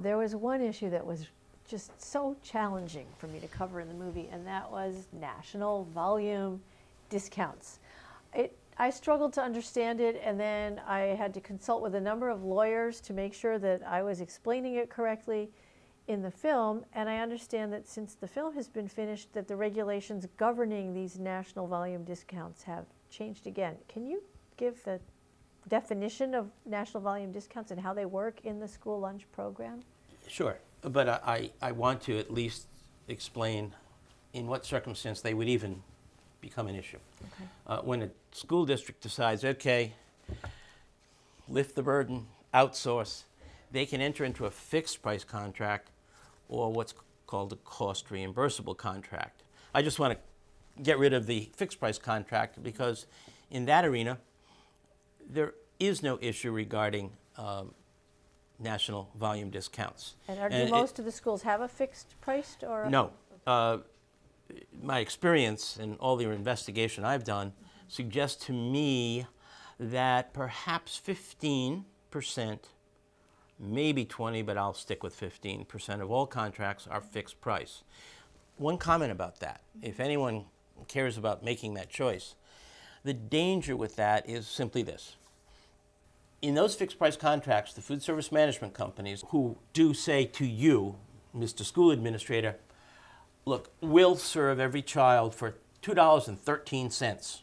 There was one issue that was just so challenging for me to cover in the movie, and that was national volume discounts. I struggled to understand it, and then I had to consult with a number of lawyers to make sure that I was explaining it correctly in the film. And I understand that since the film has been finished, that the regulations governing these national volume discounts have changed again. Can you give the definition of national volume discounts and how they work in the school lunch program? Sure, but I want to at least explain in what circumstance they would even become an issue. Okay. When a school district decides, okay, lift the burden, outsource, they can enter into a fixed price contract or what's called a cost reimbursable contract. I just want to get rid of the fixed price contract because in that arena, there is no issue regarding national volume discounts. And do most of the schools have a fixed price? Or No. My experience and all the investigation I've done suggests to me that perhaps 15%, maybe 20, but I'll stick with 15% of all contracts are fixed price. One comment about that, if anyone cares about making that choice, the danger with that is simply this. In those fixed price contracts, the food service management companies who do say to you, Mr. School Administrator, look, we'll serve every child for $2.13.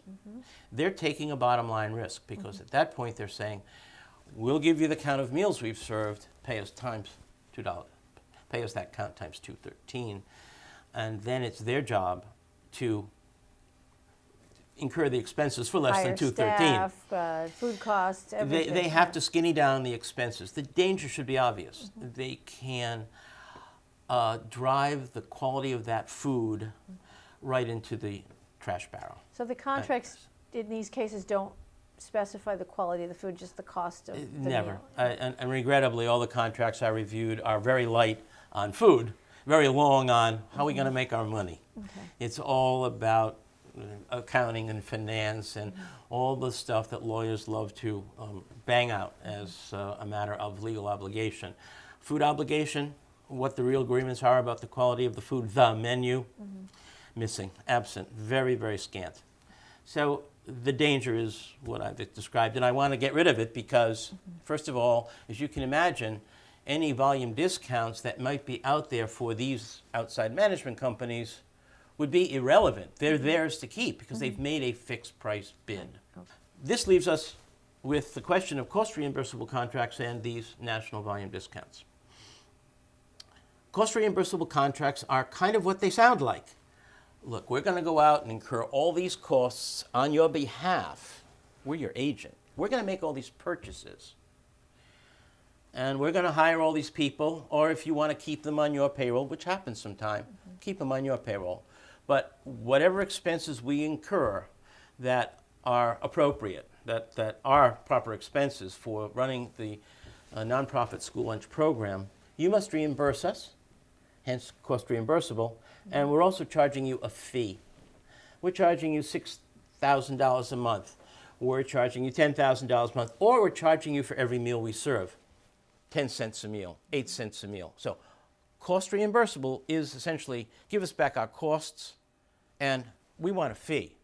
They're taking a bottom line risk because at that point they're saying, we'll give you the count of meals we've served, pay us times $2, pay us that count times $2.13, and then it's their job to incur the expenses for less than $2.13. Staff, food costs, everything. They have to skinny down the expenses. The danger should be obvious. They can drive the quality of that food right into the trash barrel. So the contracts in these cases don't specify the quality of the food, just the cost of the Never. meal. And regrettably, all the contracts I reviewed are very light on food, very long on how are we going to make our money. Okay. It's all about accounting and finance and all the stuff that lawyers love to bang out as a matter of legal obligation. Food obligation, what the real agreements are about the quality of the food, the menu, missing, absent, very, very scant. So the danger is what I've described, and I want to get rid of it because, first of all, as you can imagine, any volume discounts that might be out there for these outside management companies would be irrelevant. They're theirs to keep because they've made a fixed price bid. Okay. This leaves us with the question of cost reimbursable contracts and these national volume discounts. Cost reimbursable contracts are kind of what they sound like. Look, we're going to go out and incur all these costs on your behalf. We're your agent. We're going to make all these purchases. And we're going to hire all these people, or if you want to keep them on your payroll, which happens sometime, keep them on your payroll. But whatever expenses we incur that are appropriate, that are proper expenses for running the nonprofit school lunch program, you must reimburse us, hence cost reimbursable, and we're also charging you a fee. We're charging you $6,000 a month. We're charging you $10,000 a month, or we're charging you for every meal we serve, 10 cents a meal, 8 cents a meal. So cost reimbursable is essentially give us back our costs and we want a fee.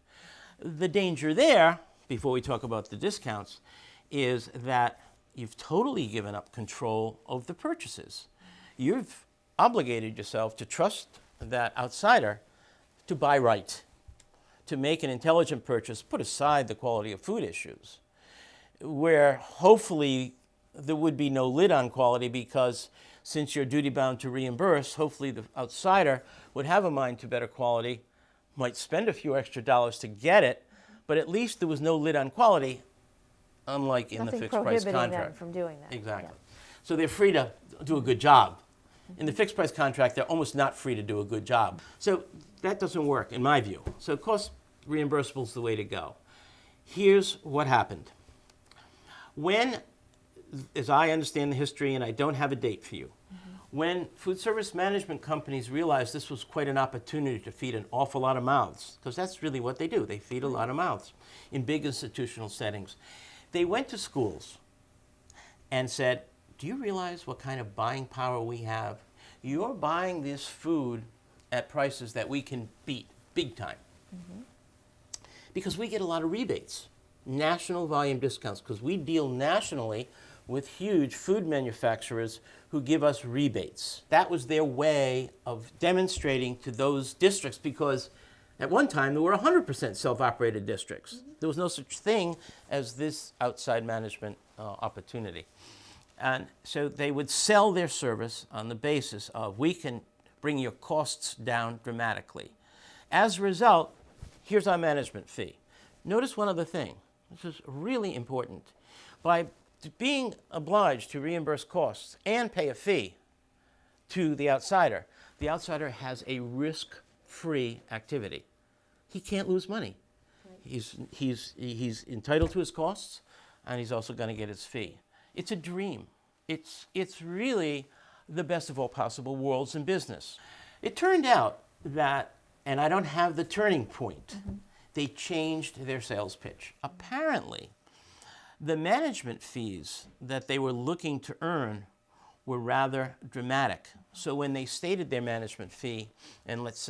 The danger there, before we talk about the discounts, is that you've totally given up control of the purchases. You've obligated yourself to trust that outsider to buy right, to make an intelligent purchase, put aside the quality of food issues, where hopefully there would be no lid on quality because since you're duty-bound to reimburse, hopefully the outsider would have a mind to better quality, might spend a few extra dollars to get it, but at least there was no lid on quality, unlike in the fixed price Nothing prohibiting contract. them from doing that. Exactly. So they're free to do a good job. In the fixed price contract, they're almost not free to do a good job. So that doesn't work, in my view. So cost reimbursable is the way to go. Here's what happened. When, as I understand the history, and I don't have a date for you, when food service management companies realized this was quite an opportunity to feed an awful lot of mouths, because that's really what they do, they feed a lot of mouths in big institutional settings, they went to schools and said, do you realize what kind of buying power we have? You're buying this food at prices that we can beat big time. Because we get a lot of rebates, national volume discounts, because we deal nationally with huge food manufacturers who give us rebates. That was their way of demonstrating to those districts, because at one time there were 100% self-operated districts. There was no such thing as this outside management opportunity. And so they would sell their service on the basis of, we can bring your costs down dramatically. As a result, here's our management fee. Notice one other thing. This is really important. By being obliged to reimburse costs and pay a fee to the outsider has a risk-free activity. He can't lose money. He's entitled to his costs, and he's also going to get his fee. It's a dream. It's really the best of all possible worlds in business. It turned out that, and I don't have the turning point, they changed their sales pitch. Apparently, the management fees that they were looking to earn were rather dramatic. So when they stated their management fee, and let's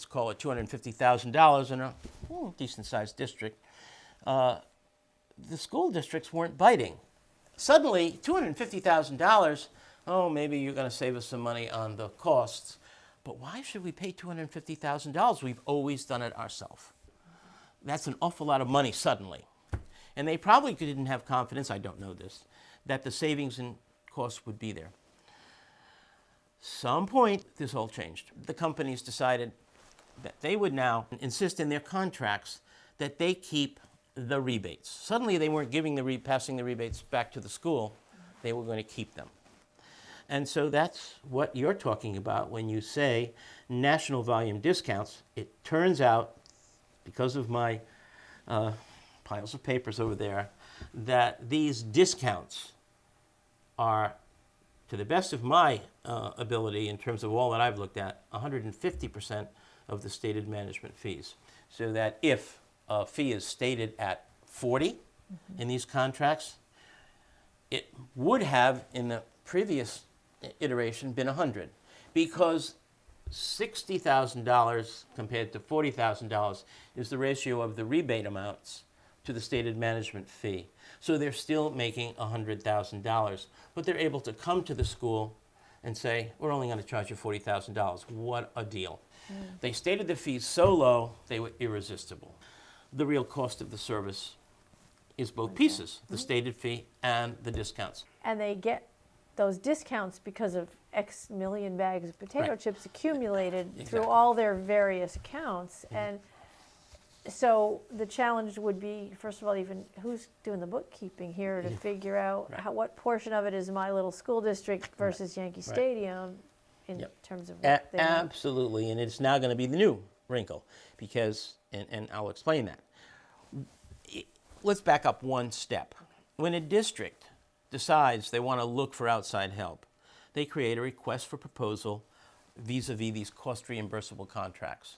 call it $250,000 in a decent-sized district, the school districts weren't biting. Suddenly, $250,000, oh, maybe you're going to save us some money on the costs. But why should we pay $250,000? We've always done it ourselves. That's an awful lot of money suddenly. And they probably didn't have confidence, I don't know this, that the savings and costs would be there. Some point, this all changed. The companies decided that they would now insist in their contracts that they keep the rebates. Suddenly they weren't passing the rebates back to the school. They were going to keep them. And so that's what you're talking about when you say national volume discounts. It turns out, because of my piles of papers over there, that these discounts are, to the best of my ability in terms of all that I've looked at, 150% of the stated management fees. So that if a fee is stated at 40 in these contracts, it would have in the previous iteration been 100, because $60,000 compared to $40,000 is the ratio of the rebate amounts to the stated management fee. So they're still making $100,000, but they're able to come to the school and say, we're only going to charge you $40,000. What a deal. They stated the fees so low, they were irresistible. The real cost of the service is both pieces, the stated fee and the discounts. And they get those discounts because of X million bags of potato chips accumulated through all their various accounts. And so the challenge would be, first of all, even who's doing the bookkeeping here to figure out what portion of it is my little school district versus Yankee Stadium in terms of what they Absolutely, and it's now going to be the new wrinkle, because, and I'll explain that. Let's back up one step. When a district decides they want to look for outside help, they create a request for proposal vis-a-vis these cost reimbursable contracts.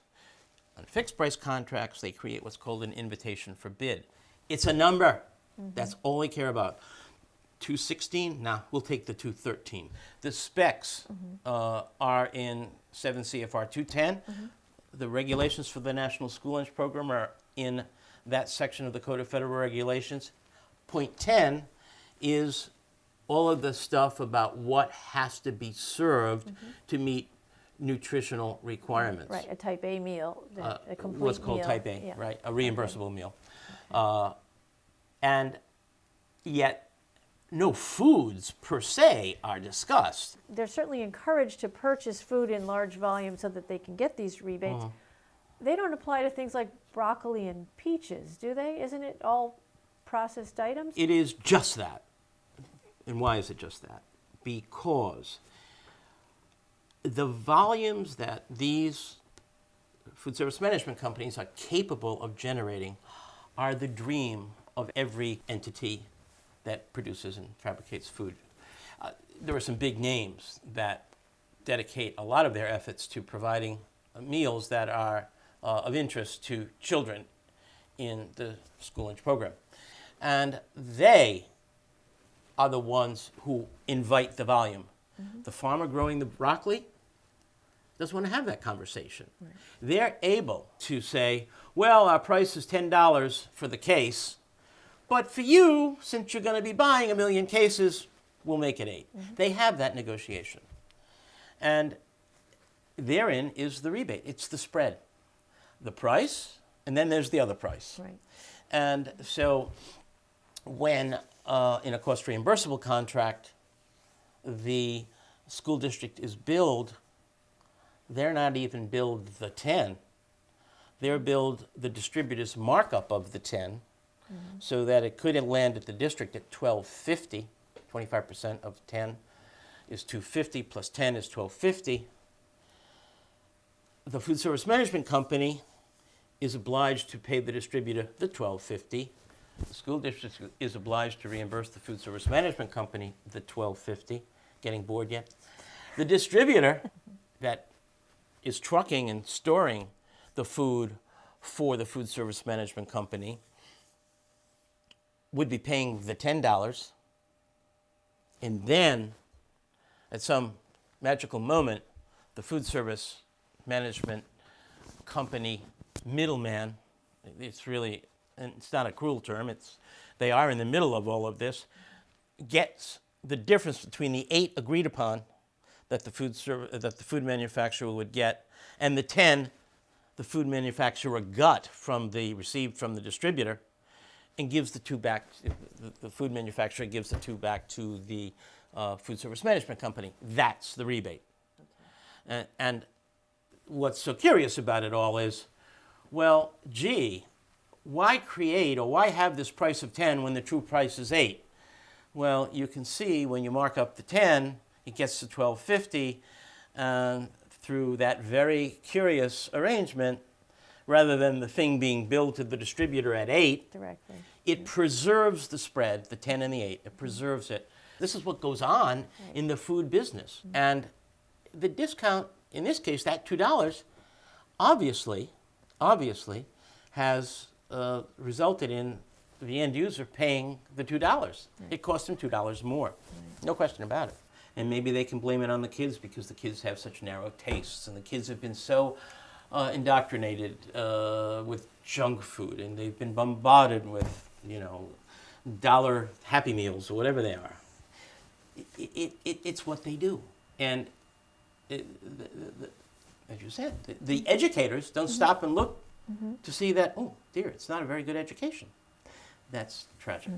On fixed price contracts, they create what's called an invitation for bid. It's a number. That's all they care about. 216? Nah, we'll take the 213. The specs are in 7 CFR 210. The regulations for the National School Lunch Program are in that section of the Code of Federal Regulations. Point 10 is all of the stuff about what has to be served to meet nutritional requirements. Right, a type A meal, a complete what's called meal. type A, right, a reimbursable meal. And yet, no foods per se are discussed. They're certainly encouraged to purchase food in large volumes so that they can get these rebates. They don't apply to things like broccoli and peaches, do they? Isn't it all processed items? It is just that. And why is it just that? Because the volumes that these food service management companies are capable of generating are the dream of every entity that produces and fabricates food. There are some big names that dedicate a lot of their efforts to providing meals that are of interest to children in the school lunch program. And they are the ones who invite the volume. The farmer growing the broccoli doesn't want to have that conversation. Right. They're able to say, well, our price is $10 for the case, but for you, since you're going to be buying 1 million cases, we'll make it 8. They have that negotiation. And therein is the rebate. It's the spread. The price, and then there's the other price. Right. And so when in a cost reimbursable contract, the school district is billed, they're not even billed the 10. They're billed the distributor's markup of the 10, so that it could land at the district at $12.50. 25% of 10 is $250 plus 10 is $12.50. The food service management company is obliged to pay the distributor the $12.50. The school district is obliged to reimburse the food service management company the $12.50. Getting bored yet? The distributor that is trucking and storing the food for the food service management company would be paying the $10, and then at some magical moment, the food service management company middleman, it's really, and it's not a cruel term, they are in the middle of all of this, gets the difference between the 8 agreed upon that the food manufacturer would get and the 10 the food manufacturer got received from the distributor, and gives the 2 back. The food manufacturer gives the 2 back to the food service management company. That's the rebate. Okay. And what's so curious about it all is, well, gee, why create or why have this price of 10 when the true price is 8? Well, you can see when you mark up the 10, it gets to $12.50 through that very curious arrangement. Rather than the thing being billed to the distributor at 8, Directly. it preserves the spread, the 10 and the 8. It preserves it. This is what goes on in the food business. And the discount, in this case, that $2, obviously has resulted in the end user paying the $2. It cost them $2 more. No question about it. And maybe they can blame it on the kids because the kids have such narrow tastes, and the kids have been so indoctrinated with junk food, and they've been bombarded with, dollar Happy Meals or whatever they are. It's what they do. And as you said, the educators don't stop and look to see that, oh dear, it's not a very good education. That's tragic.